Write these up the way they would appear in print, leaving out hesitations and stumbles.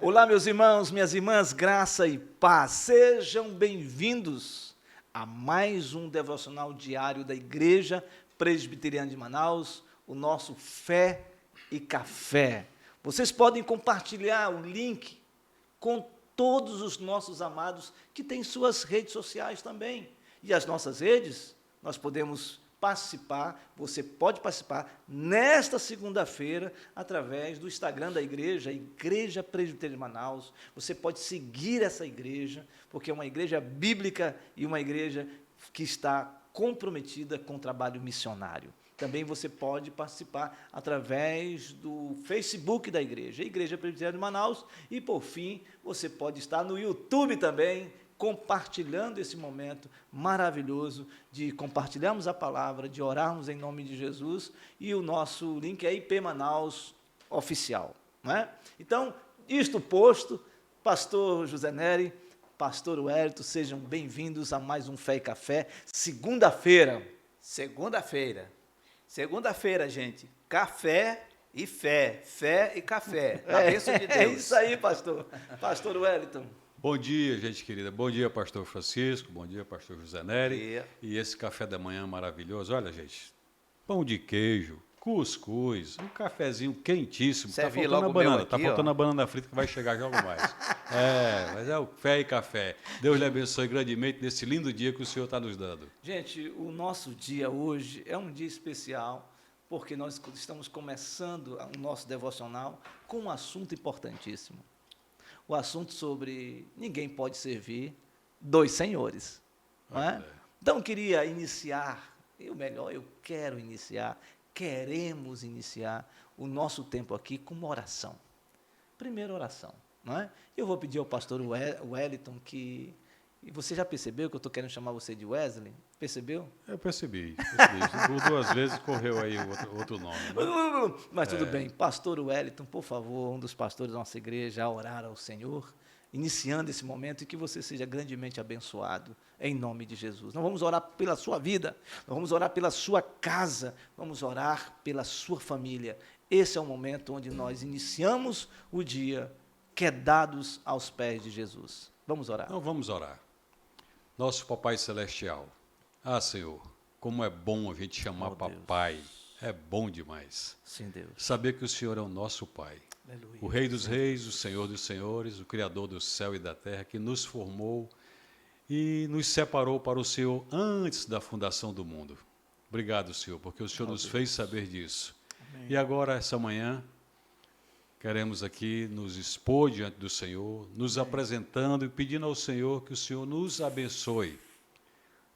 Olá, meus irmãos, minhas irmãs, graça e paz. Sejam bem-vindos a mais um devocional diário da Igreja Presbiteriana de Manaus, o nosso Fé e Café. Vocês podem compartilhar o link com todos os nossos amados que têm suas redes sociais também. E as nossas redes, nós podemos participar, você pode participar nesta segunda-feira através do Instagram da igreja, Igreja Presbiteriana de Manaus. Você pode seguir essa igreja, porque é uma igreja bíblica e uma igreja que está comprometida com o trabalho missionário. Também você pode participar através do Facebook da igreja, Igreja Presbiteriana de Manaus, e por fim, você pode estar no YouTube também, compartilhando esse momento maravilhoso de compartilharmos a palavra, de orarmos em nome de Jesus, e o nosso link é IP Manaus Oficial. Não é? Então, isto posto, pastor José Nery, pastor Wellington, sejam bem-vindos a mais um Fé e Café, segunda-feira. Segunda-feira, gente, café e fé e café, a bênção de Deus. É isso aí, pastor. Pastor Wellington. Bom dia, gente querida. Bom dia, pastor Francisco. Bom dia, pastor José Nery. E esse café da manhã maravilhoso. Olha, gente, pão de queijo, cuscuz, um cafezinho quentíssimo. Tá faltando a banana, tá faltando a banana frita que vai chegar logo mais. Mas é o Fé e Café. Deus lhe abençoe grandemente nesse lindo dia que o Senhor está nos dando. Gente, o nosso dia hoje é um dia especial, porque nós estamos começando o nosso devocional com um assunto importantíssimo. O assunto sobre ninguém pode servir dois senhores. Não é? Então, eu queria iniciar, queremos iniciar o nosso tempo aqui com uma oração. Primeira oração. Não é? Eu vou pedir ao pastor Wellington que... E você já percebeu que eu estou querendo chamar você de Wesley? Percebeu? Eu percebi. Por 2 vezes correu aí outro nome. Né? Mas tudo bem. Pastor Wellington, por favor, um dos pastores da nossa igreja, a orar ao Senhor, iniciando esse momento, e que você seja grandemente abençoado, em nome de Jesus. Nós vamos orar pela sua vida, nós vamos orar pela sua casa, vamos orar pela sua família. Esse é o momento onde nós iniciamos o dia quedados aos pés de Jesus. Vamos orar. Então, vamos orar. Nosso Papai Celestial, Senhor, como é bom a gente chamar papai, é bom demais. Sim, Deus. Saber que o Senhor é o nosso Pai, Aleluia. O Rei dos Reis, o Senhor dos Senhores, o Criador do céu e da terra, que nos formou e nos separou para o Senhor antes da fundação do mundo. Obrigado, Senhor, porque o Senhor nos fez saber disso. Amém. E agora, essa manhã, queremos aqui nos expor diante do Senhor, nos apresentando e pedindo ao Senhor que o Senhor nos abençoe.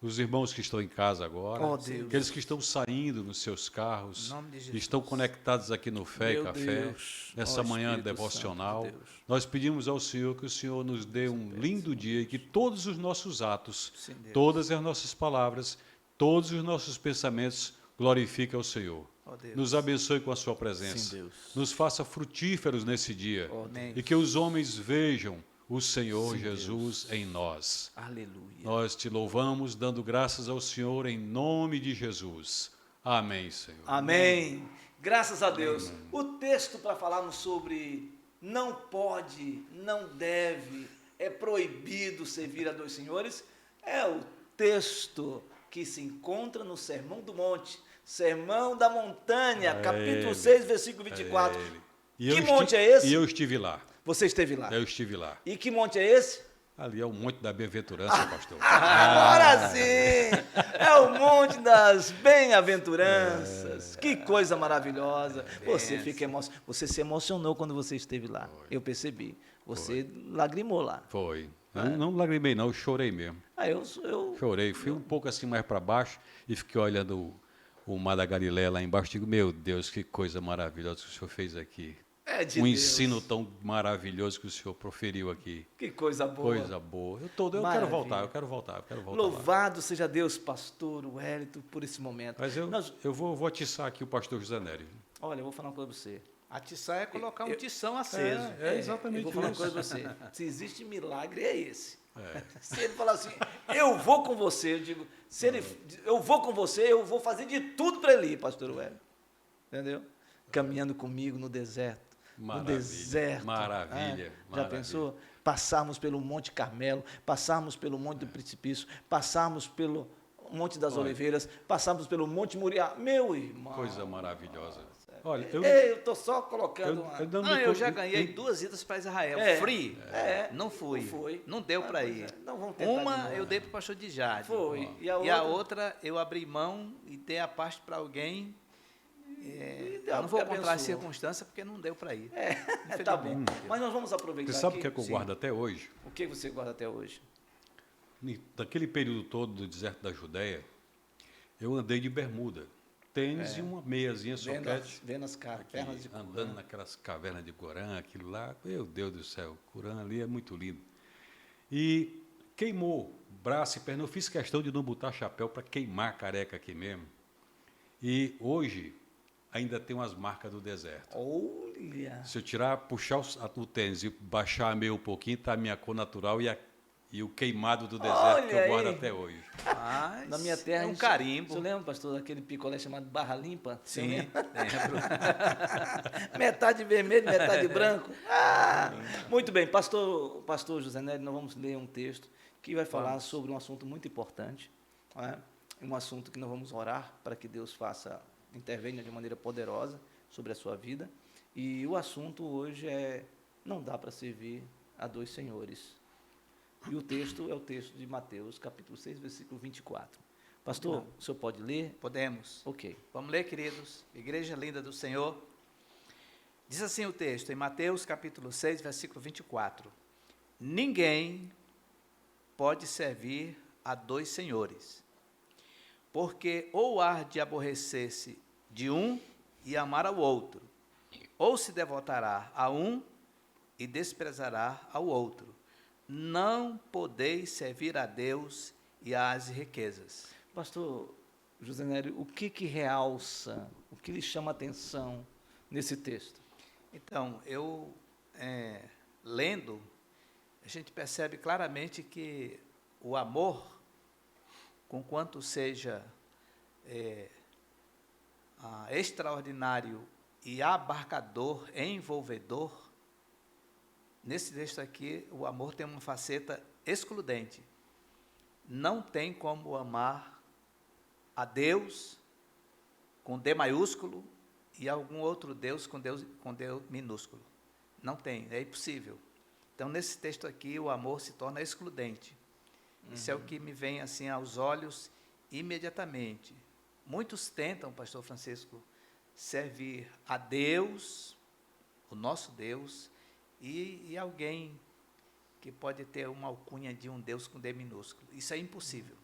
Os irmãos que estão em casa agora, aqueles que estão saindo nos seus carros, estão conectados aqui no Fé e Café, nessa manhã devocional. Nós pedimos ao Senhor que o Senhor nos dê um lindo dia e que todos os nossos atos, todas as nossas palavras, todos os nossos pensamentos glorifiquem ao Senhor. Nos abençoe com a sua presença. Sim, nos faça frutíferos nesse dia. E que os homens vejam o Senhor Jesus em nós. Aleluia. Nós te louvamos, dando graças ao Senhor em nome de Jesus. Amém, Senhor. Amém. Graças a Deus. Amém. O texto para falarmos sobre não pode, não deve, é proibido servir a dois senhores, é o texto que se encontra no Sermão do Monte, Sermão da Montanha, capítulo 6, versículo 24. Que monte é esse? E eu estive lá. Você esteve lá? Eu estive lá. E que monte é esse? Ali é o Monte da Bem-aventurança, pastor. Agora sim! É o Monte das Bem-aventuranças. Que coisa maravilhosa. Você se emocionou quando você esteve lá. Eu percebi. Você lagrimou lá. Foi. Não lagrimei, não. Eu chorei mesmo. Eu chorei. Fui um pouco assim mais para baixo e fiquei olhando o Mar da Galileia lá embaixo. Digo, meu Deus, que coisa maravilhosa que o senhor fez aqui. Ensino tão maravilhoso que o senhor proferiu aqui. Que coisa boa. Coisa boa. Eu quero voltar. Louvado seja Deus, pastor Wellington, por esse momento. Mas eu vou atiçar aqui o pastor José Nery. Olha, eu vou falar uma coisa para você. Atiçar é colocar um tição aceso. É exatamente isso. Eu vou falar uma coisa para você. Se existe milagre, é esse. Se ele falar assim, eu vou com você, eu digo, eu vou com você, eu vou fazer de tudo para ele ir, pastor Wellington. Entendeu? Caminhando comigo no deserto. no Maravilha, deserto. maravilha, Já maravilha. pensou? Passarmos pelo Monte Carmelo, passarmos pelo Monte do Precipício, passarmos pelo Monte das Olha. Oliveiras, passarmos pelo Monte Moriá. Meu irmão. Coisa maravilhosa. Olha, eu, Eu estou só colocando eu, uma... eu não Ah, me eu con- já ganhei 2 idas para Israel, É. free. É. Não fui. Não foi. Não deu para Pois ir. é. Não, vamos tentar de Uma novo. eu dei para o pastor de Jade. Foi. E a outra eu abri mão e dei a parte para alguém. Eu não vou que contar as abençoou. circunstâncias porque não deu para ir. Tá bom. Infelizmente. Mas nós vamos aproveitar Você sabe o aqui. que é que eu Sim. guardo até hoje? O que você guarda até hoje? Daquele período todo do deserto da Judéia, eu andei de bermuda, tênis e uma meiazinha soquete. Vendo as pernas de Andando naquelas cavernas de Corã, aquilo lá, meu Deus do céu, Corã ali é muito lindo. E queimou braço e perna, eu fiz questão de não botar chapéu para queimar a careca aqui mesmo. E hoje ainda tem umas marcas do deserto. Olha! Se eu tirar, puxar o tênis e baixar meio um pouquinho, está a minha cor natural e o queimado do deserto que eu Olha guardo aí. até hoje. Mas Na minha terra, é a um gente- carimbo. Você lembra, pastor, daquele picolé chamado Barra Limpa? Você Sim, lembra? lembro. Metade vermelho, metade branco. Ah, muito bem, pastor José Nery, nós vamos ler um texto que vai falar sobre um assunto muito importante, não é? Um assunto que nós vamos orar para que Deus intervenha de maneira poderosa sobre a sua vida. E o assunto hoje é: não dá para servir a dois senhores. E o texto é o texto de Mateus, capítulo 6, versículo 24. Pastor, o senhor pode ler? Podemos. Ok. Vamos ler, queridos. Igreja linda do Senhor. Diz assim o texto, em Mateus capítulo 6, versículo 24. Ninguém pode servir a dois senhores, porque ou há de aborrecer-se de um e amar ao outro, ou se devotará a um e desprezará ao outro. Não podeis servir a Deus e às riquezas. Pastor José Nery, o que realça, o que lhe chama a atenção nesse texto? Então, lendo, a gente percebe claramente que o amor, conquanto seja extraordinário e abarcador, envolvedor, nesse texto aqui, o amor tem uma faceta excludente. Não tem como amar a Deus com D maiúsculo e algum outro Deus com Deus minúsculo. Não tem, é impossível. Então, nesse texto aqui, o amor se torna excludente. Isso é o que me vem assim aos olhos imediatamente. Muitos tentam, pastor Francisco, servir a Deus, o nosso Deus, e alguém que pode ter uma alcunha de um Deus com D minúsculo. Isso é impossível.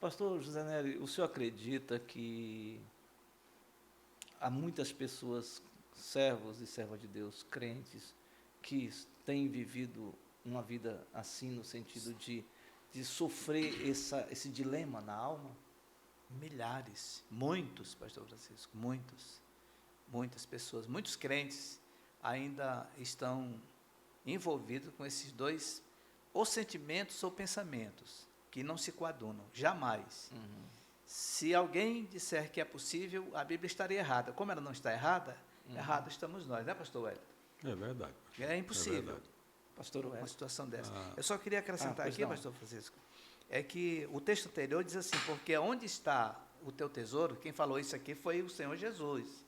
Pastor José Nery, o senhor acredita que há muitas pessoas, servos e servas de Deus, crentes, que têm vivido uma vida assim, no sentido de sofrer esse dilema na alma? Milhares, muitos, pastor Francisco, muitas pessoas, muitos crentes ainda estão envolvidos com esses dois, ou sentimentos ou pensamentos, que não se coadunam, jamais. Se alguém disser que é possível, a Bíblia estaria errada. Como ela não está errada, errado estamos nós, né, pastor Wellington? É verdade. É impossível. verdade. Pastor Uma Wes. situação dessa. Eu só queria acrescentar pois aqui, não. pastor Francisco, é que o texto anterior diz assim, porque onde está o teu tesouro, quem falou isso aqui foi o Senhor Jesus.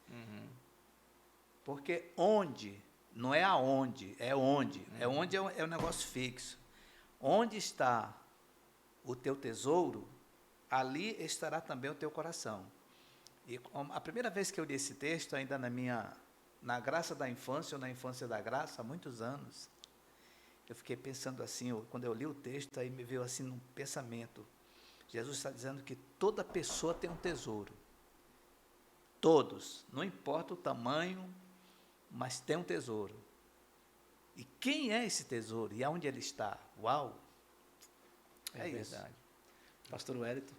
Porque onde, não é aonde, é onde. É onde é um negócio fixo. Onde está o teu tesouro, ali estará também o teu coração. E a primeira vez que eu li esse texto, ainda na graça da infância, ou na infância da graça, há muitos anos, eu fiquei pensando assim, quando eu li o texto, aí me veio assim um pensamento. Jesus está dizendo que toda pessoa tem um tesouro. Todos, não importa o tamanho, mas tem um tesouro. E quem é esse tesouro? E aonde ele está? Uau! É isso. verdade. Pastor Wellington.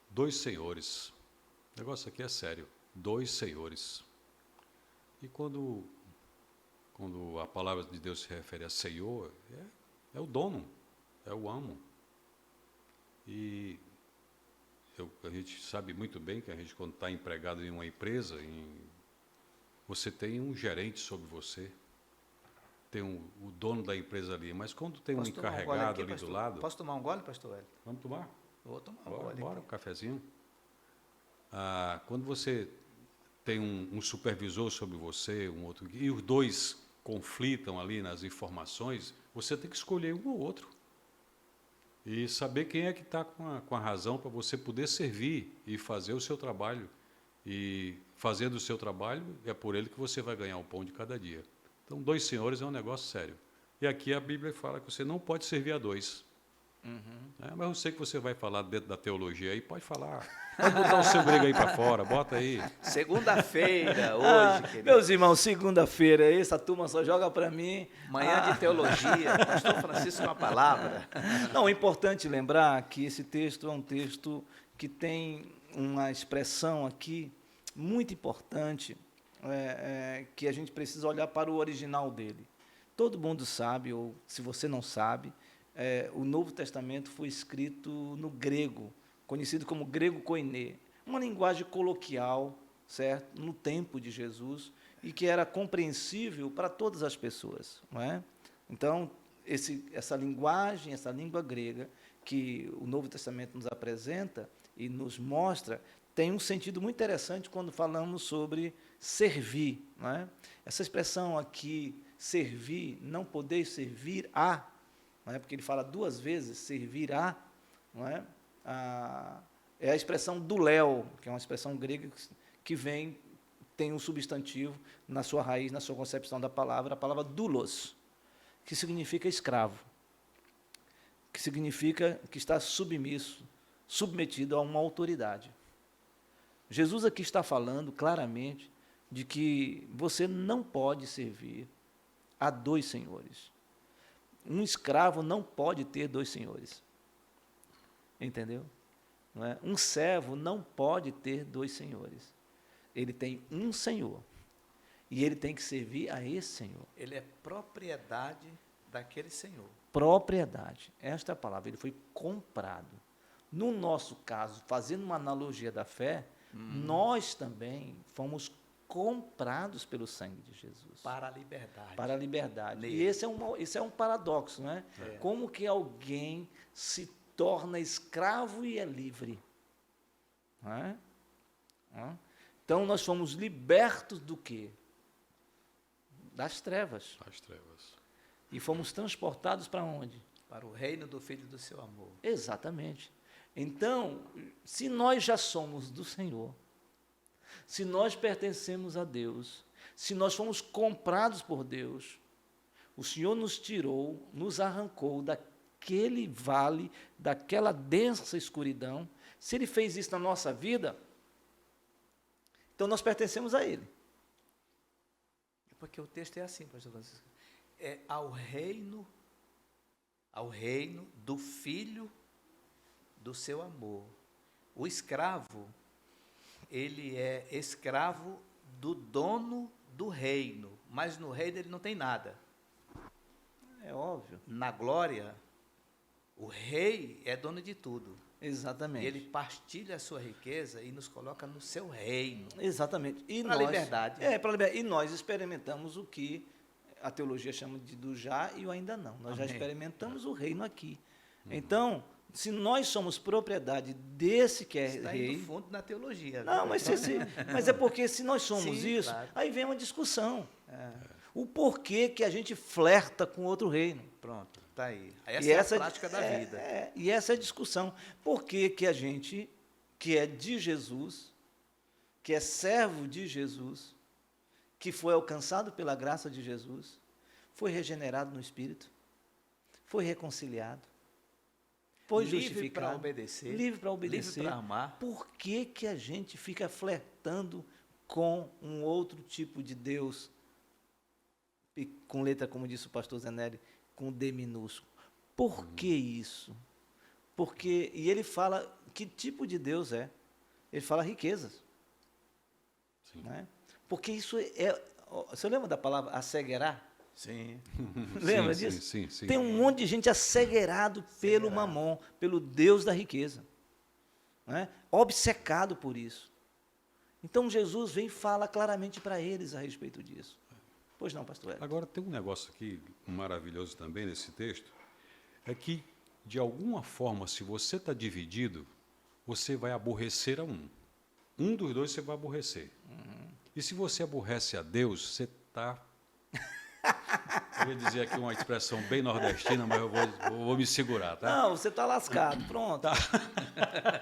Dois senhores. O negócio aqui é sério. Dois senhores. E quando a palavra de Deus se refere a Senhor, é o dono, é o amo. E a gente sabe muito bem que a gente, quando está empregado em uma empresa, você tem um gerente sobre você, tem o dono da empresa ali, mas quando tem um Posso tomar encarregado gole aqui, ali pastor? do lado... Posso tomar um gole, pastor Hélio? Vamos tomar? Vou tomar um Bora, gole bora, um aqui. cafezinho. Quando você tem um supervisor sobre você, um outro, e os dois conflitam ali nas informações, você tem que escolher um ou outro. E saber quem é que está com a razão para você poder servir e fazer o seu trabalho. E fazendo o seu trabalho, é por ele que você vai ganhar o pão de cada dia. Então, 2 senhores é um negócio sério. E aqui a Bíblia fala que você não pode servir a 2. Mas eu sei que você vai falar dentro da teologia aí, pode falar. Pode botar o seu grego aí para fora, bota aí. Segunda-feira, hoje, querido. Meus irmãos, segunda-feira, essa turma só joga para mim. Manhã de teologia, pastor Francisco com a palavra. Não, é importante lembrar que esse texto é um texto que tem uma expressão aqui muito importante, que a gente precisa olhar para o original dele. Todo mundo sabe, ou se você não sabe, o Novo Testamento foi escrito no grego, conhecido como grego koiné, uma linguagem coloquial, certo? No tempo de Jesus, e que era compreensível para todas as pessoas, não é? Então, essa linguagem, essa língua grega que o Novo Testamento nos apresenta e nos mostra, tem um sentido muito interessante quando falamos sobre servir, não é? Essa expressão aqui, servir, não poder servir a, não é? Porque ele fala 2 vezes, servir a, não é? É a expressão duléu, que é uma expressão grega que tem um substantivo na sua raiz, na sua concepção da palavra, a palavra doulos, que significa escravo, que significa que está submetido a uma autoridade. Jesus aqui está falando claramente de que você não pode servir a 2 senhores. Um escravo não pode ter 2 senhores. Entendeu? Não é? Um servo não pode ter 2 senhores. Ele tem um senhor. E ele tem que servir a esse senhor. Ele é propriedade daquele senhor. Propriedade. Esta é a palavra. Ele foi comprado. No nosso caso, fazendo uma analogia da fé, nós também fomos comprados pelo sangue de Jesus. Para a liberdade. Para a liberdade. Nele. E esse é um paradoxo, não é? Como que alguém se torna escravo e é livre? Não é? Então, nós fomos libertos do quê? Das trevas. As trevas. E fomos transportados para onde? Para o reino do Filho do seu amor. Exatamente. Então, se nós já somos do Senhor, se nós pertencemos a Deus, se nós fomos comprados por Deus, o Senhor nos tirou, nos arrancou daquele vale, daquela densa escuridão. Se Ele fez isso na nossa vida, então nós pertencemos a Ele. Porque o texto é assim, pastor Francisco. É ao reino do Filho do seu amor. O escravo, ele é escravo do dono do reino, mas no reino ele não tem nada. É óbvio. Na glória, o rei é dono de tudo. Exatamente. E ele partilha a sua riqueza e nos coloca no seu reino. Exatamente. E Para a liberdade. para a liberdade. E nós experimentamos o que a teologia chama do já e o ainda não. Nós já Amém. experimentamos o reino aqui. Então, se nós somos propriedade desse que é Está rei... indo fundo na teologia. Não, mas é porque se nós somos Sim, isso, claro. aí vem uma discussão. O porquê que a gente flerta com outro reino. Pronto, está aí. E Essa é a prática da vida. E essa é a discussão. Por que que a gente, que é de Jesus, que é servo de Jesus, que foi alcançado pela graça de Jesus, foi regenerado no Espírito, foi reconciliado, foi Livre justificado, para obedecer. livre para obedecer. Livre para amar. Por que que a gente fica flertando com um outro tipo de Deus, e com letra, como disse o pastor Zenelli, com D minúsculo? Por que isso? Porque, e ele fala que tipo de Deus é. Ele fala riquezas. Sim. Não é? Porque isso você lembra da palavra asseguerar? Sim. Lembra Sim, disso? sim, sim. Tem um monte de gente asseguerado pelo mamon, pelo Deus da riqueza. né? Obcecado por isso. Então Jesus vem e fala claramente para eles a respeito disso. Pois não, pastor Hélio? Agora, tem um negócio aqui maravilhoso também nesse texto, é que, de alguma forma, se você está dividido, você vai aborrecer a um. Um dos dois você vai aborrecer. E se você aborrece a Deus, você está... Eu ia dizer aqui uma expressão bem nordestina, mas eu vou me segurar, tá? Não, você está lascado, pronto.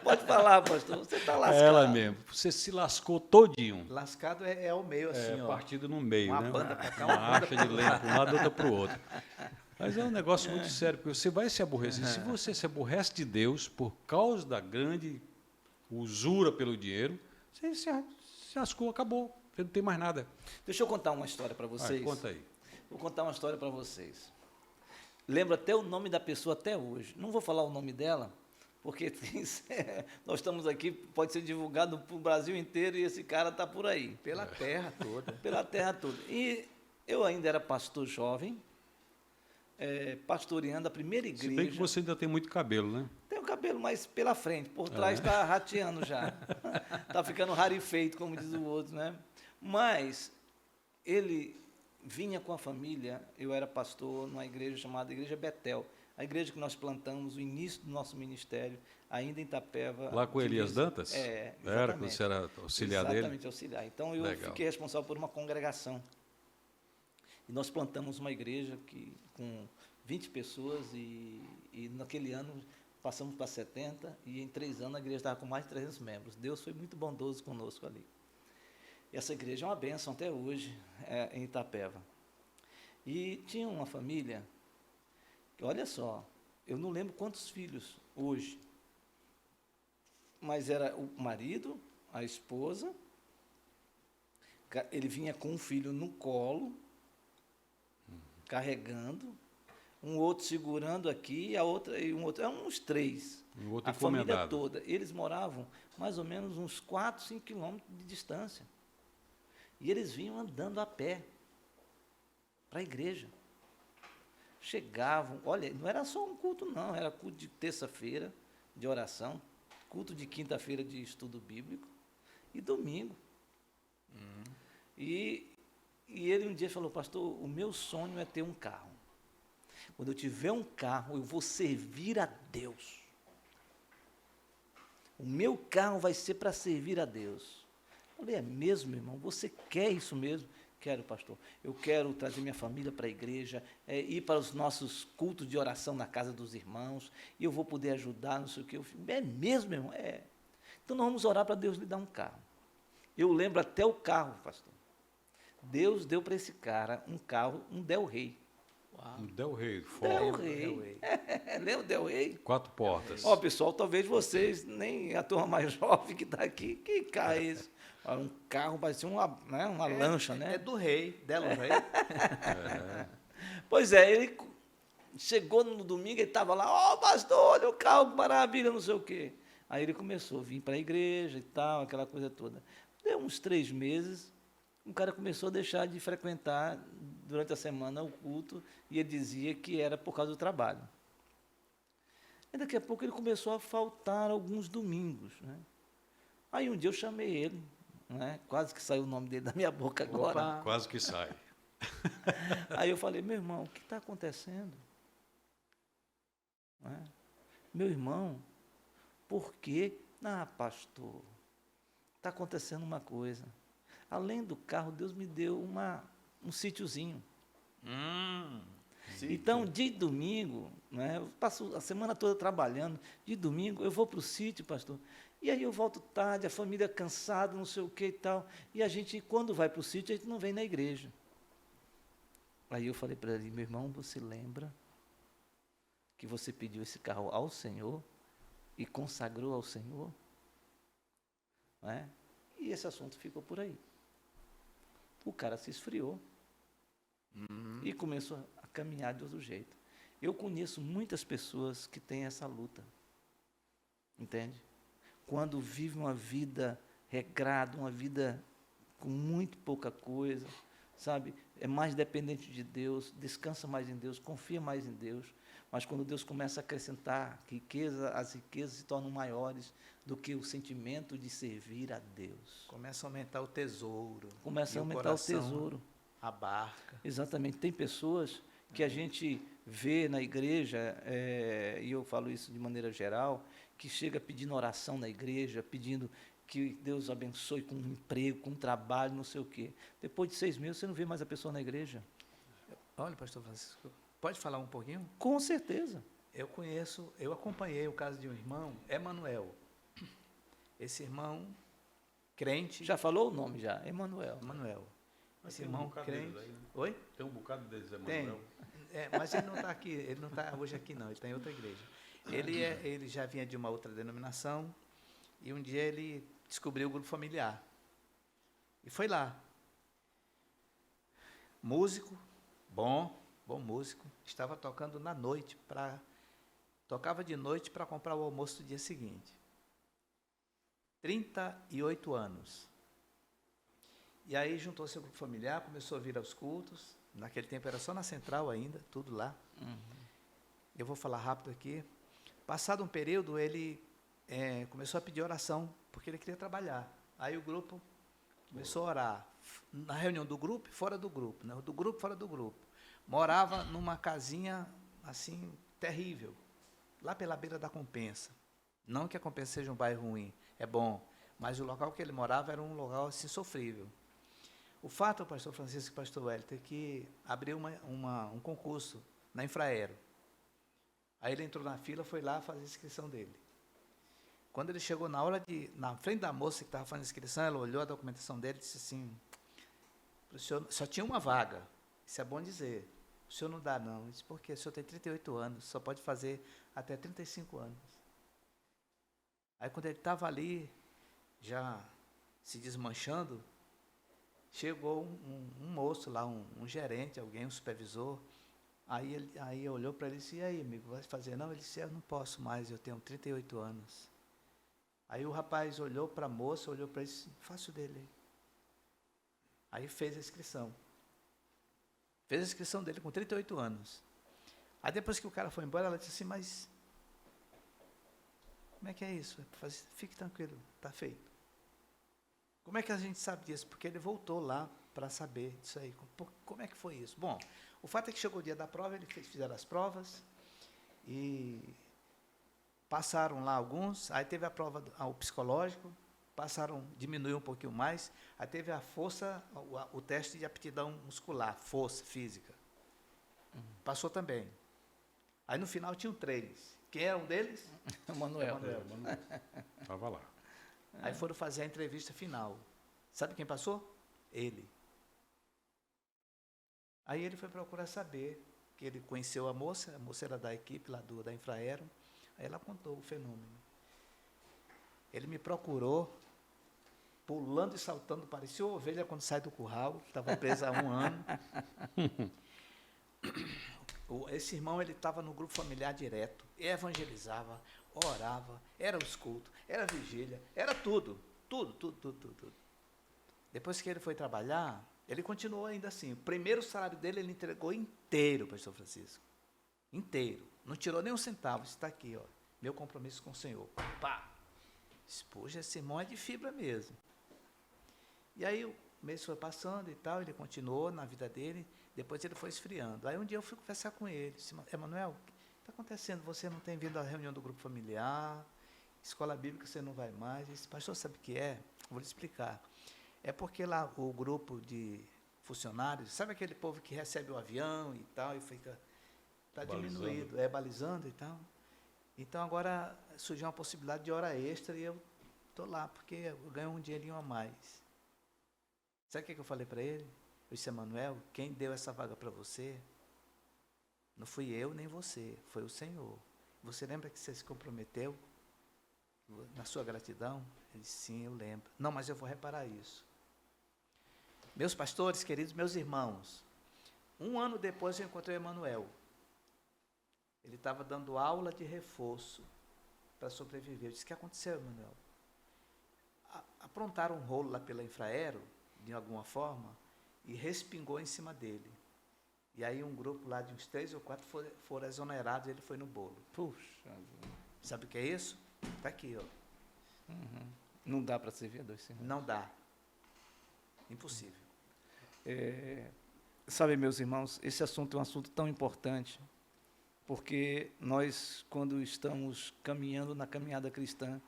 Pode falar, pastor, você está lascado. É ela mesmo. Você se lascou todinho. Lascado é o meio, assim, ó. Partido no meio, Uma né? banda pra cá, uma uma banda acha de lenha para um lado, outra para o outro. Mas é um negócio muito sério, porque você vai se aborrecer. Se você se aborrece de Deus por causa da grande usura pelo dinheiro, você se lascou, acabou. Você não tem mais nada. Deixa eu contar uma história para vocês. Conta aí. Vou contar uma história para vocês. Lembro até o nome da pessoa até hoje. Não vou falar o nome dela, porque nós estamos aqui, pode ser divulgado para o Brasil inteiro e esse cara está por aí. Pela terra toda. Pela terra toda. E eu ainda era pastor jovem, pastoreando a primeira igreja. Se bem que você ainda tem muito cabelo, né? Tem o cabelo mais pela frente, por trás está rateando já. Está ficando rarefeito, como diz o outro, né? Mas ele vinha com a família, eu era pastor numa igreja chamada Igreja Betel, a igreja que nós plantamos, o início do nosso ministério, ainda em Itapeva. Lá com Elias Dantas? Era, quando você era auxiliar dele? Exatamente, auxiliar. Então eu fiquei responsável por uma congregação. E nós plantamos uma igreja com 20 pessoas e naquele ano passamos para 70 e em 3 anos a igreja estava com mais de 300 membros. Deus foi muito bondoso conosco ali. E essa igreja é uma bênção até hoje, em Itapeva. E tinha uma família, que, olha só, eu não lembro quantos filhos hoje, mas era o marido, a esposa, ele vinha com um filho no colo, carregando, um outro segurando aqui, e um outro, eram uns 3. Um outro a família encomendado. toda. Eles moravam mais ou menos uns 4, 5 quilômetros de distância. E eles vinham andando a pé para a igreja. Chegavam, olha, não era só um culto não, era culto de terça-feira de oração, culto de quinta-feira de estudo bíblico e domingo. E ele um dia falou, pastor, o meu sonho é ter um carro. Quando eu tiver um carro, eu vou servir a Deus. O meu carro vai ser para servir a Deus. Eu falei, é mesmo, irmão? Você quer isso mesmo? Quero, pastor. Eu quero trazer minha família para a igreja, ir para os nossos cultos de oração na casa dos irmãos, e eu vou poder ajudar, não sei o quê. Eu falei, é mesmo, irmão? É. Então nós vamos orar para Deus lhe dar um carro. Eu lembro até o carro, pastor. Deus deu para esse cara um carro, um Del Rey. Um Del Rey, Del Ford. Rey. Lembra o Del Rey? 4 portas. Ó, pessoal, talvez vocês, nem a turma mais jovem que está aqui, que carro é esse? Um carro, parecia uma lancha, né? É do rei, Del Rey. Pois é, ele chegou no domingo, ele estava lá, pastor, olha o carro, que maravilha, não sei o quê. Aí ele começou a vir para a igreja e tal, aquela coisa toda. Deu uns 3 meses, o cara começou a deixar de frequentar durante a semana o culto e ele dizia que era por causa do trabalho. E daqui a pouco ele começou a faltar alguns domingos, né? Aí um dia eu chamei ele, né? Quase que saiu o nome dele da minha boca agora. Opa. Quase que sai. Aí eu falei, meu irmão, o que está acontecendo? Né? Meu irmão, por quê? Pastor, está acontecendo uma coisa. Além do carro, Deus me deu um sítiozinho. Então, de domingo, né, eu passo a semana toda trabalhando, de domingo eu vou para o sítio, pastor, e aí eu volto tarde, a família cansada, não sei o que e tal, e a gente, quando vai para o sítio, a gente não vem na igreja. Aí eu falei para ele, meu irmão, você lembra que você pediu esse carro ao Senhor e consagrou ao Senhor? Né? E esse assunto ficou por aí. O cara se esfriou e começou a caminhar de outro jeito. Eu conheço muitas pessoas que têm essa luta, entende? Quando vivem uma vida regrada, uma vida com muito pouca coisa, sabe? É mais dependente de Deus, descansa mais em Deus, confia mais em Deus. Mas quando Deus começa a acrescentar riqueza, as riquezas se tornam maiores do que o sentimento de servir a Deus. Começa a aumentar o tesouro. Começa e a aumentar o coração tesouro. abarca. Exatamente. Tem pessoas que a gente vê na igreja, e eu falo isso de maneira geral, que chega pedindo oração na igreja, pedindo que Deus abençoe com um emprego, com um trabalho, não sei o quê. Depois de 6 meses, você não vê mais a pessoa na igreja. Olha, pastor Francisco, pode falar um pouquinho? Com certeza. Eu acompanhei o caso de um irmão, Emanuel. Esse irmão, crente. Já falou o nome já, Emanuel. Emanuel. Mas Esse tem um irmão bocado crente. deles aí, né? Oi? Tem um bocado deles, Tem. Emanuel. Mas ele não está aqui, ele não está hoje aqui não, ele está em outra igreja. Ele já vinha de uma outra denominação e um dia ele descobriu o grupo familiar. E foi lá. Músico, bom músico, estava tocando na noite, tocava de noite para comprar o almoço do dia seguinte. 38 anos. E aí juntou seu grupo familiar, começou a vir aos cultos. Naquele tempo era só na central ainda, tudo lá. Eu vou falar rápido aqui. Passado um período, ele começou a pedir oração, porque ele queria trabalhar. Aí o grupo começou a orar. Na reunião do grupo e fora do grupo. Né? Do grupo, fora do grupo. Morava numa casinha, assim, terrível. Lá pela beira da Compensa. Não que a Compensa seja um bairro ruim, é bom. Mas o local que ele morava era um local, assim, sofrível. O fato, pastor Francisco e pastor Wellington, é que abriu um concurso na Infraero. Aí ele entrou na fila, foi lá fazer a inscrição dele. Quando ele chegou na frente da moça que estava fazendo a inscrição, ela olhou a documentação dele e disse assim, o senhor, só tinha uma vaga, isso é bom dizer, o senhor não dá não. Eu disse, por quê? O senhor tem 38 anos, só pode fazer até 35 anos. Aí quando ele estava ali, já se desmanchando, chegou um moço lá, um gerente, alguém, um supervisor. Aí olhou para ele e disse, e aí, amigo, vai fazer? Não, ele disse, eu não posso mais, eu tenho 38 anos. Aí o rapaz olhou para a moça, olhou para ele e disse, faça o dele aí. Aí fez a inscrição. Fez a inscrição dele com 38 anos. Aí depois que o cara foi embora, ela disse assim, mas como é que é isso? Fique tranquilo, está feito. Como é que a gente sabe disso? Porque ele voltou lá para saber disso aí. Como é que foi isso? Bom, o fato é que chegou o dia da prova, eles fizeram as provas e passaram lá alguns, aí teve a prova o psicológico, diminuiu um pouquinho mais, aí teve a força, o teste de aptidão muscular, força física. Passou também. Aí no final tinham 3. Quem era um deles? Emanuel. Estava lá. Aí foram fazer a entrevista final. Sabe quem passou? Ele. Aí ele foi procurar saber, que ele conheceu a moça era da equipe lá da Infraero, aí ela contou o fenômeno. Ele me procurou, pulando e saltando, parecia uma ovelha quando sai do curral, estava presa há 1 ano. Esse irmão, ele estava no grupo familiar direto, evangelizava, orava, era os cultos, era a vigília, era tudo. Depois que ele foi trabalhar, ele continuou ainda assim. O primeiro salário dele, ele entregou inteiro, pastor Francisco. Inteiro. Não tirou nem um centavo. Está aqui, ó. Meu compromisso com o Senhor. Pá! Puxa, esse irmão é de fibra mesmo. E aí o mês foi passando e tal, ele continuou na vida dele, depois ele foi esfriando. Aí um dia eu fui conversar com ele, disse, Emanuel, o que está acontecendo? Você não tem vindo à reunião do grupo familiar, escola bíblica você não vai mais. Eu disse, pastor, sabe o que é? Vou lhe explicar. É porque lá o grupo de funcionários, sabe aquele povo que recebe o avião e tal, e fica, está diminuído, balizando e tal. Então agora surgiu uma possibilidade de hora extra e eu estou lá, porque eu ganho um dinheirinho a mais. Sabe o que eu falei para ele? Eu disse, Emanuel, quem deu essa vaga para você não fui eu nem você, foi o Senhor. Você lembra que você se comprometeu na sua gratidão? Ele disse, sim, eu lembro. Não, mas eu vou reparar isso. Meus pastores, queridos, meus irmãos, 1 ano depois eu encontrei o Emanuel. Ele estava dando aula de reforço para sobreviver. Eu disse, o que aconteceu, Emanuel? Aprontaram um rolo lá pela Infraero, de alguma forma, e respingou em cima dele. E aí um grupo lá de uns 3 ou 4 foram exonerados e ele foi no bolo. Puxa. Sabe o que é isso? Está aqui, ó. Não dá para servir a dois senhores. Não dá. Impossível. Sabe, meus irmãos, esse assunto é um assunto tão importante, porque nós, quando estamos caminhando na caminhada cristã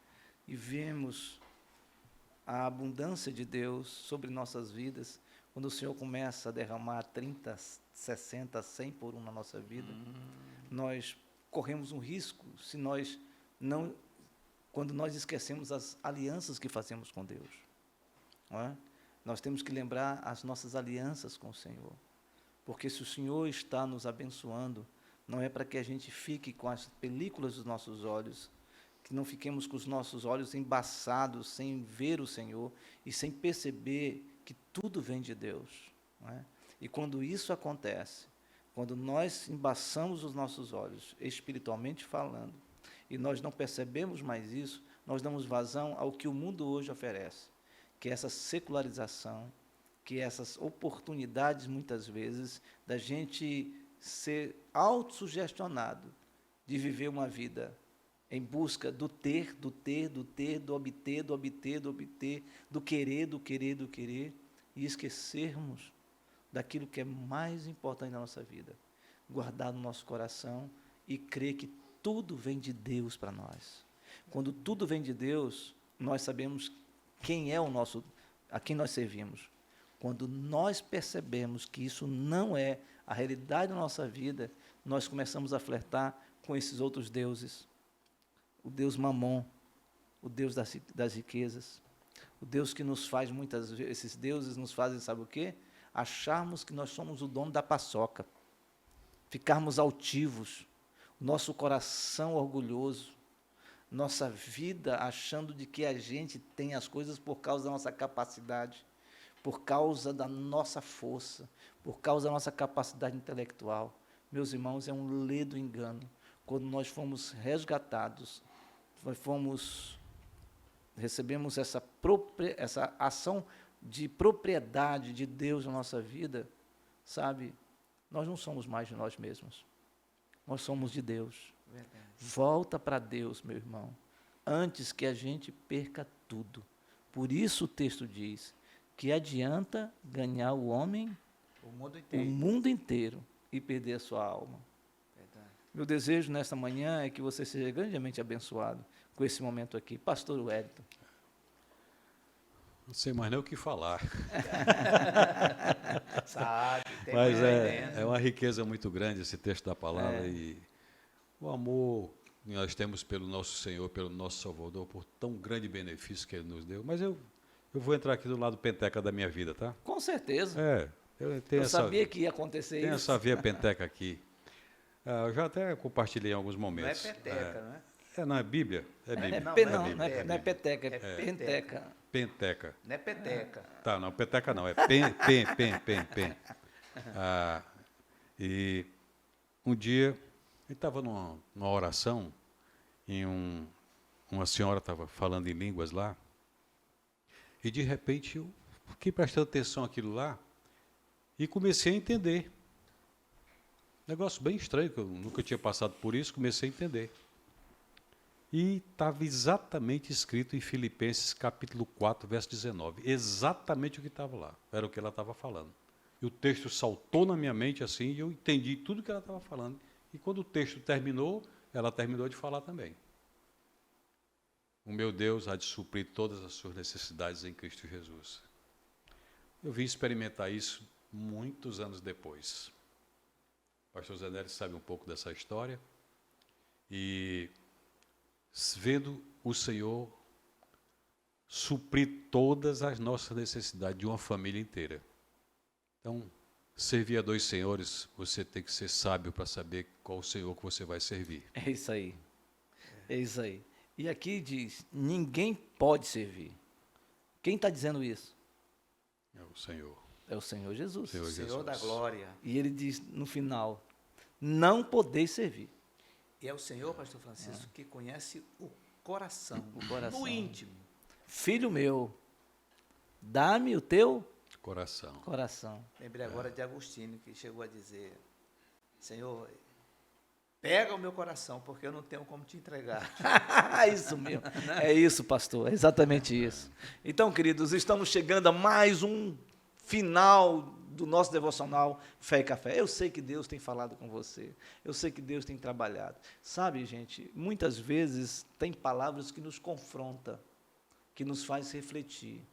e vemos a abundância de Deus sobre nossas vidas, quando o Senhor começa a derramar 30, 60, 100 por um na nossa vida, nós corremos um risco se nós não, quando nós esquecemos as alianças que fazemos com Deus. Não é? Nós temos que lembrar as nossas alianças com o Senhor, porque se o Senhor está nos abençoando, não é para que a gente fique com as películas dos nossos olhos, que não fiquemos com os nossos olhos embaçados, sem ver o Senhor e sem perceber que tudo vem de Deus. Não é? E quando isso acontece, quando nós embaçamos os nossos olhos, espiritualmente falando, e nós não percebemos mais isso, nós damos vazão ao que o mundo hoje oferece, que é essa secularização, que é essas oportunidades, muitas vezes, da gente ser autossugestionado de viver uma vida em busca do ter, do ter, do ter, do obter, do obter, do obter, do querer, do querer, do querer, e esquecermos daquilo que é mais importante na nossa vida, guardar no nosso coração e crer que tudo vem de Deus para nós. Quando tudo vem de Deus, nós sabemos quem é o nosso, a quem nós servimos. Quando nós percebemos que isso não é a realidade da nossa vida, nós começamos a flertar com esses outros deuses. O Deus Mamon, o Deus das riquezas, o Deus que nos faz muitas vezes, esses deuses nos fazem, sabe o quê? Acharmos que nós somos o dono da paçoca, ficarmos altivos, nosso coração orgulhoso, nossa vida achando de que a gente tem as coisas por causa da nossa capacidade, por causa da nossa força, por causa da nossa capacidade intelectual. Meus irmãos, é um ledo engano. Quando nós fomos resgatados, recebemos essa ação de propriedade de Deus na nossa vida, sabe? Nós não somos mais de nós mesmos. Nós somos de Deus. Verdade. Volta para Deus, meu irmão, antes que a gente perca tudo. Por isso o texto diz que adianta ganhar o homem, O mundo o inteiro. mundo inteiro, e perder a sua alma. Verdade. Meu desejo nesta manhã é que você seja grandemente abençoado com esse momento aqui. Pastor Wellington. Não sei mais nem o que falar. Sabe, tem Mas muito dentro. é uma riqueza muito grande esse texto da palavra e o amor que nós temos pelo nosso Senhor, pelo nosso Salvador, por tão grande benefício que Ele nos deu. Mas eu vou entrar aqui do lado penteca da minha vida, tá? Com certeza. Eu tenho Eu sabia que ia acontecer tenho isso. essa via penteca aqui. Eu já até compartilhei em alguns Não é momentos. peteca, não é? Não é Bíblia? É Bíblia. não, Não, é não é Bíblia. peteca, é É penteca. Penteca. Não é peteca. Tá, não, peteca não, é pen. E um dia, eu estava numa oração, e uma senhora estava falando em línguas lá, e de repente eu fiquei prestando atenção àquilo lá, e comecei a entender. Negócio bem estranho, que eu nunca tinha passado por isso, comecei a entender. E estava exatamente escrito em Filipenses capítulo 4, verso 19. Exatamente o que estava lá. Era o que ela estava falando. E o texto saltou na minha mente assim, e eu entendi tudo que ela estava falando. E quando o texto terminou, ela terminou de falar também. O meu Deus há de suprir todas as suas necessidades em Cristo Jesus. Eu vim experimentar isso muitos anos depois. O pastor Zé Nery sabe um pouco dessa história. E vendo o Senhor suprir todas as nossas necessidades de uma família inteira. Então, servir a dois senhores, você tem que ser sábio para saber qual o Senhor que você vai servir. É isso aí. É isso aí. E aqui diz, ninguém pode servir. Quem está dizendo isso? É o Senhor. É o Senhor Jesus. Senhor Senhor Jesus. da glória. E ele diz no final, não podeis servir. E é o Senhor, pastor Francisco, que conhece o coração, O coração. no íntimo. Filho meu, dá-me o teu Coração. Coração. Lembrei agora de Agostinho, que chegou a dizer: Senhor, pega o meu coração, porque eu não tenho como te entregar. Isso mesmo. É isso, pastor. É exatamente isso. Então, queridos, estamos chegando a mais um final do nosso devocional Fé e Café. Eu sei que Deus tem falado com você. Eu sei que Deus tem trabalhado. Sabe, gente, muitas vezes tem palavras que nos confrontam, que nos faz refletir.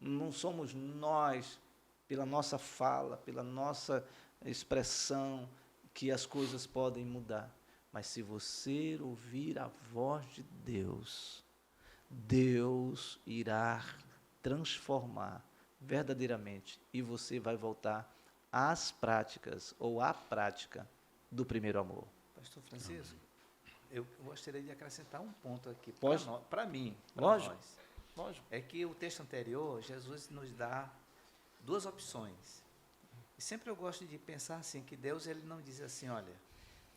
Não somos nós, pela nossa fala, pela nossa expressão, que as coisas podem mudar. Mas se você ouvir a voz de Deus, Deus irá transformar verdadeiramente e você vai voltar às práticas ou à prática do primeiro amor. Pastor Francisco, eu gostaria de acrescentar um ponto aqui Pode? para mim, para Lógico. nós. Lógico. É que o texto anterior, Jesus nos dá duas opções. E sempre eu gosto de pensar assim, que Deus ele não diz assim, olha,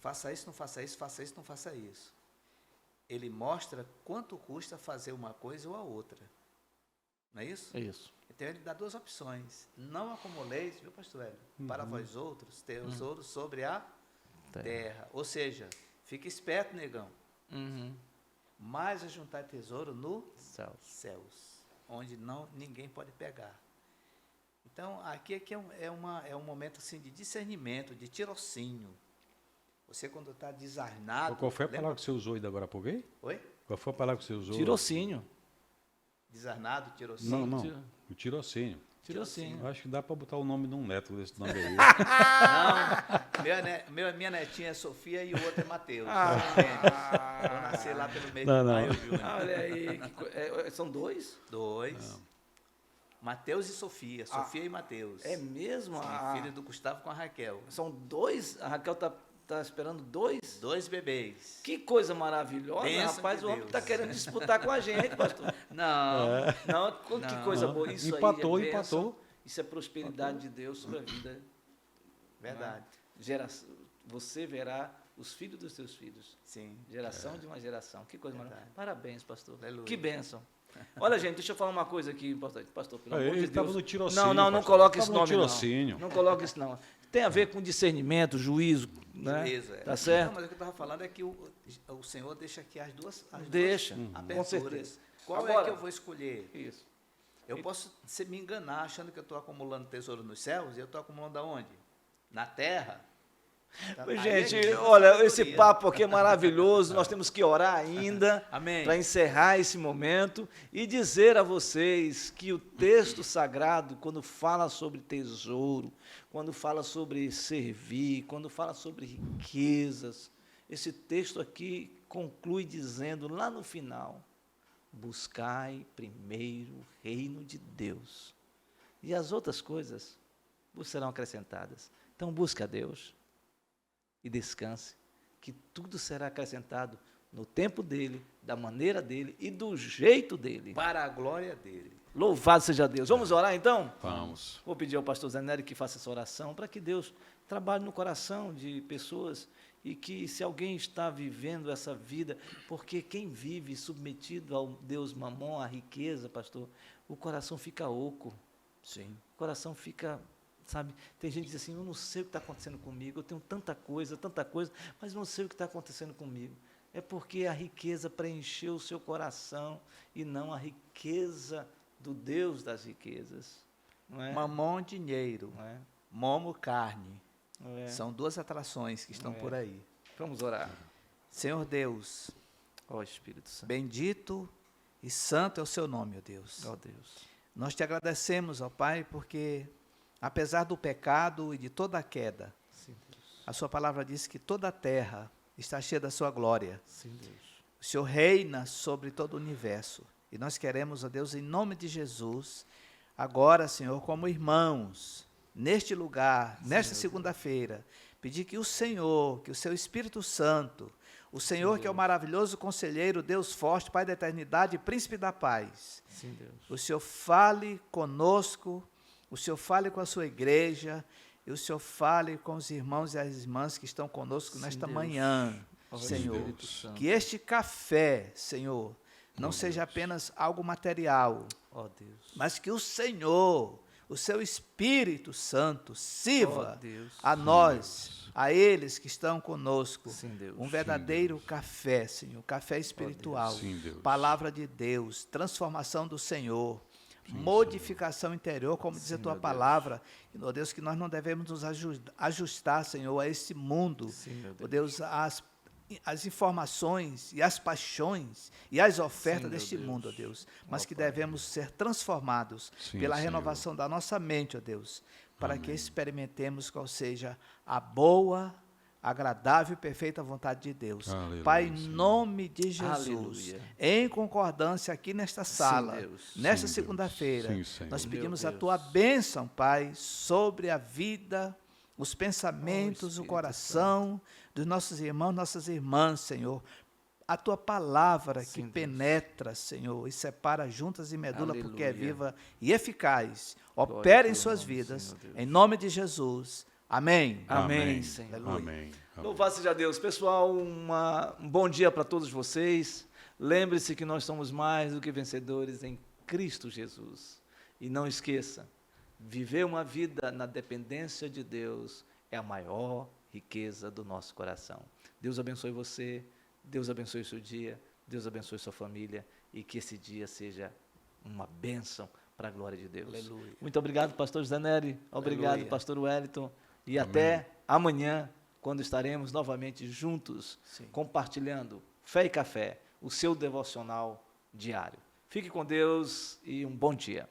faça isso, não faça isso, faça isso, não faça isso. Ele mostra quanto custa fazer uma coisa ou a outra. Não é isso? É isso. Então ele dá duas opções. Não acumuleis, viu, pastor Hélio? Para vós outros, tesouros sobre a terra. Ou seja, fica esperto, negão. Mas ajuntar tesouro no céus, onde ninguém pode pegar. Então, aqui é um momento assim, de discernimento, de tirocínio. Você, quando está desarnado... Qual foi a palavra que você usou ainda agora há pouco aí? Oi? Qual foi a palavra que você usou? Tirocínio. Desarnado, tirocínio? Não, Tiro- o tirocínio. Tirocínio. Eu acho que dá para botar o nome de um neto desse nome aí. Não, minha netinha é Sofia e o outro é Mateus. Ah. Vou nascer lá pelo meio Não, de não. maio, Júnior. Olha aí. São dois? Dois. Mateus e Sofia. Sofia e Mateus. É mesmo? Sim, filho do Gustavo com a Raquel. São dois? A Raquel está esperando dois? 2 bebês. Que coisa maravilhosa, Bênção rapaz. de O homem Deus. está querendo disputar com a gente, pastor. Não. Não, que Não. coisa boa. Isso Empatou, aí é bênção. empatou. Isso é prosperidade de Deus sobre a vida. Verdade. Você verá os filhos dos seus filhos. Sim. Geração de uma geração. Que coisa Verdade. maravilhosa. Parabéns, pastor. Aleluia. Que bênção. Olha, gente, deixa eu falar uma coisa aqui importante. Pastor, pelo amor Ele de estava Deus. no tirocínio. Não pastor. coloque Ele esse tava nome, no tirocínio. não. Não coloque isso, não. Tem a ver com discernimento, juízo, né? Juízo, é. Tá certo? Não, mas o que eu estava falando é que o Senhor deixa aqui as duas Deixa, aberturas. com certeza. Qual é Agora- que eu vou escolher? Isso. Eu posso me enganar achando que eu estou acumulando tesouro nos céus e eu estou acumulando aonde? Na terra? Aí é Gente, que olha, sabedoria. esse papo aqui é maravilhoso. Nós temos que orar ainda Amém. para encerrar esse momento e dizer a vocês que o texto sagrado, quando fala sobre tesouro, quando fala sobre servir, quando fala sobre riquezas, esse texto aqui conclui dizendo lá no final: buscai primeiro o reino de Deus, e as outras coisas vos serão acrescentadas. Então busque a Deus e descanse, que tudo será acrescentado no tempo dele, da maneira dele e do jeito dele. Para a glória dele. Louvado seja Deus. Vamos orar então? Vamos. Vou pedir ao pastor Zé Nery que faça essa oração para que Deus trabalhe no coração de pessoas e que, se alguém está vivendo essa vida, porque quem vive submetido ao Deus Mamon, à riqueza, pastor, o coração fica oco. Sim. O coração fica, sabe, tem gente que diz assim: eu não sei o que está acontecendo comigo, eu tenho tanta coisa, mas não sei o que está acontecendo comigo. É porque a riqueza preencheu o seu coração e não a riqueza do Deus das riquezas. Não é? Mamon, dinheiro. Não é? Momo, carne. Não é? São duas atrações que estão por aí. Vamos orar. Senhor Deus, Ó Espírito Santo, bendito e santo é o seu nome, ó Deus. ó Deus. Nós te agradecemos, ó Pai, porque apesar do pecado e de toda a queda, Sim, Deus. a sua palavra diz que toda a terra está cheia da sua glória. Sim, Deus. O Senhor reina sobre todo o universo. E nós queremos, ó Deus, em nome de Jesus, agora, Senhor, como irmãos, neste lugar, nesta segunda-feira, pedir que o Senhor, que o seu Espírito Santo, o Senhor que é o maravilhoso conselheiro, Deus forte, Pai da eternidade, Príncipe da paz, Sim, Deus. o Senhor fale conosco, o Senhor fale com a sua igreja, e o Senhor fale com os irmãos e as irmãs que estão conosco Sim, nesta Deus. manhã, Ó Senhor. Espírito Santo. Que este café, Senhor, não seja apenas algo material, Ó Deus. mas que o Senhor, o seu Espírito Santo sirva Oh, Deus. a nós, a eles que estão conosco, Sim, Deus. um verdadeiro café, Senhor, café espiritual, Sim, Deus. palavra de Deus, transformação do Senhor, Sim, modificação interior, como diz a Sim, tua meu palavra. E, meu Deus, que nós não devemos nos ajustar, Senhor, a esse mundo. Sim, meu Ó Deus, as informações e as paixões e as ofertas Sim, meu deste Deus. mundo, ó Deus, mas Ó, que Pai. devemos ser transformados Sim, pela Senhor. renovação da nossa mente, ó Deus, para que Amém. experimentemos qual seja a boa, agradável e perfeita vontade de Deus. Aleluia, Pai, em Senhor. nome de Jesus, Aleluia. em concordância aqui nesta sala, Deus. nesta Sim, Deus. segunda-feira, Sim, Senhor. nós Meu pedimos a Deus. tua bênção, Pai, sobre a vida, os pensamentos, o Espírito coração dos nossos irmãos, nossas irmãs, Senhor. A tua palavra que Sim, Deus. penetra, Senhor, e separa juntas e medula, porque é Aleluia. viva e eficaz. Glória Opera em ao teu suas nome, vidas, Senhor Deus. em nome de Jesus. Amém. Amém, Senhor. Aleluia. Amém. Amém. Louvado seja Deus. Pessoal, um bom dia para todos vocês. Lembre-se que nós somos mais do que vencedores em Cristo Jesus. E não esqueça, viver uma vida na dependência de Deus é a maior riqueza do nosso coração. Deus abençoe você, Deus abençoe o seu dia, Deus abençoe sua família e que esse dia seja uma bênção para a glória de Deus. Aleluia. Muito obrigado, pastor José Nery. Obrigado, Aleluia. pastor Wellington. E Amém. até amanhã, quando estaremos novamente juntos, Sim. compartilhando Fé e Café, o seu devocional diário. Fique com Deus e um bom dia.